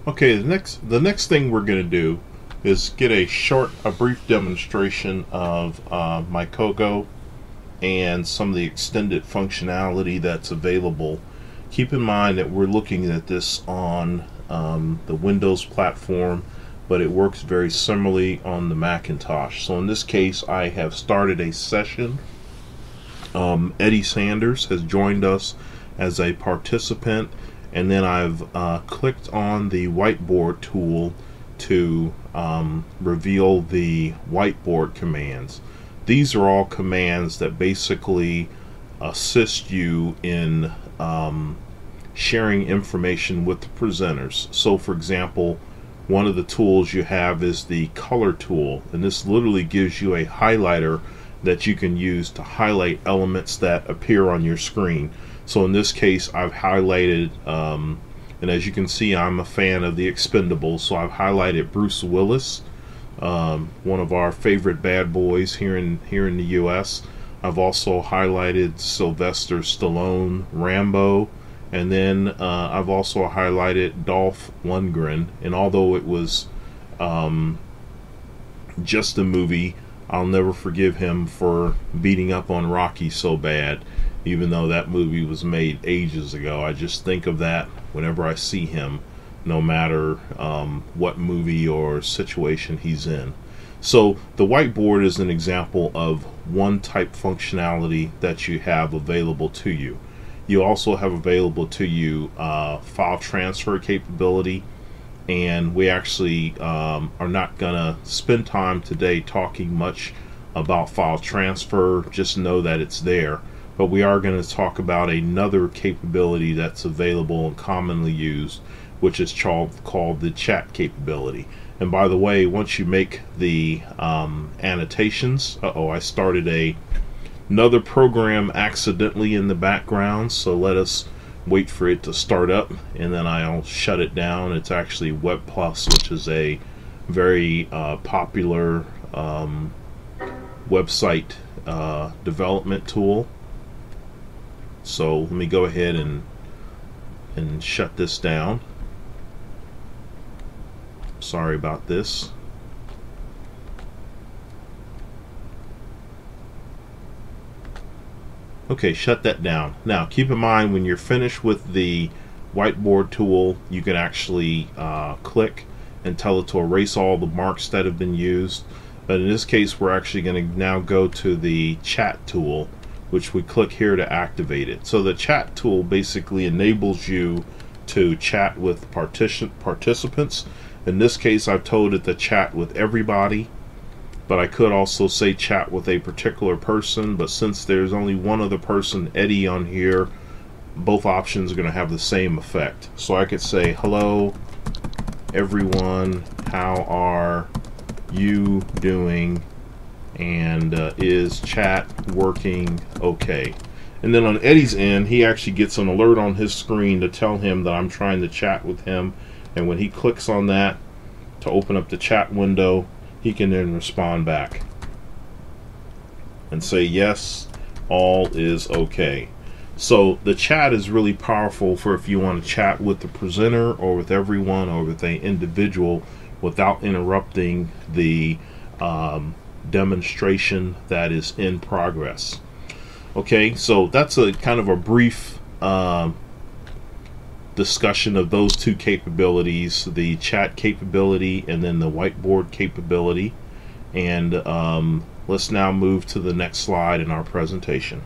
Okay, the next thing we're going to do is get a brief demonstration of my Kogo and some of the extended functionality that's available. Keep in mind that we're looking at this on the Windows platform, but it works very similarly on the Macintosh. So in this case, I have started a session. Eddie Sanders has joined us as a participant, and then I've clicked on the whiteboard tool to reveal the whiteboard commands. These are all commands that basically assist you in sharing information with the presenters. So for example, one of the tools you have is the color tool, and this literally gives you a highlighter that you can use to highlight elements that appear on your screen. So in this case, I've highlighted, and as you can see, I'm a fan of the Expendables, so I've highlighted Bruce Willis, one of our favorite bad boys here in the U.S. I've also highlighted Sylvester Stallone, Rambo, and then I've also highlighted Dolph Lundgren. And although it was just a movie, I'll never forgive him for beating up on Rocky so bad, even though that movie was made ages ago. I just think of that whenever I see him, no matter what movie or situation he's in. So the whiteboard is an example of one type functionality that you have available to you. You also have available to you file transfer capability, and we actually are not gonna spend time today talking much about file transfer. Just know that it's there, but we are going to talk about another capability that's available and commonly used, which is called the chat capability. And by the way, once you make the annotations, I started another program accidentally in the background, so let us wait for it to start up, and then I'll shut it down. It's actually Web Plus, which is a very popular website development tool. So let me go ahead and shut this down. Sorry about this. Okay, shut that down. Now keep in mind, when you're finished with the whiteboard tool, you can actually click and tell it to erase all the marks that have been used. But in this case, we're actually going to now go to the chat tool, which we click here to activate it. So the chat tool basically enables you to chat with participants. In this case, I've told it to chat with everybody, but I could also say chat with a particular person. But since there's only one other person, Eddie, on here, both options are going to have the same effect. So I could say, hello everyone, how are you doing, and is chat working okay? And then on Eddie's end, he actually gets an alert on his screen to tell him that I'm trying to chat with him, and when he clicks on that to open up the chat window, he can then respond back and say yes, all is okay. So the chat is really powerful for if you want to chat with the presenter or with everyone or with an individual without interrupting the demonstration that is in progress. Okay, so that's a kind of a brief discussion of those two capabilities, the chat capability and then the whiteboard capability. And let's now move to the next slide in our presentation.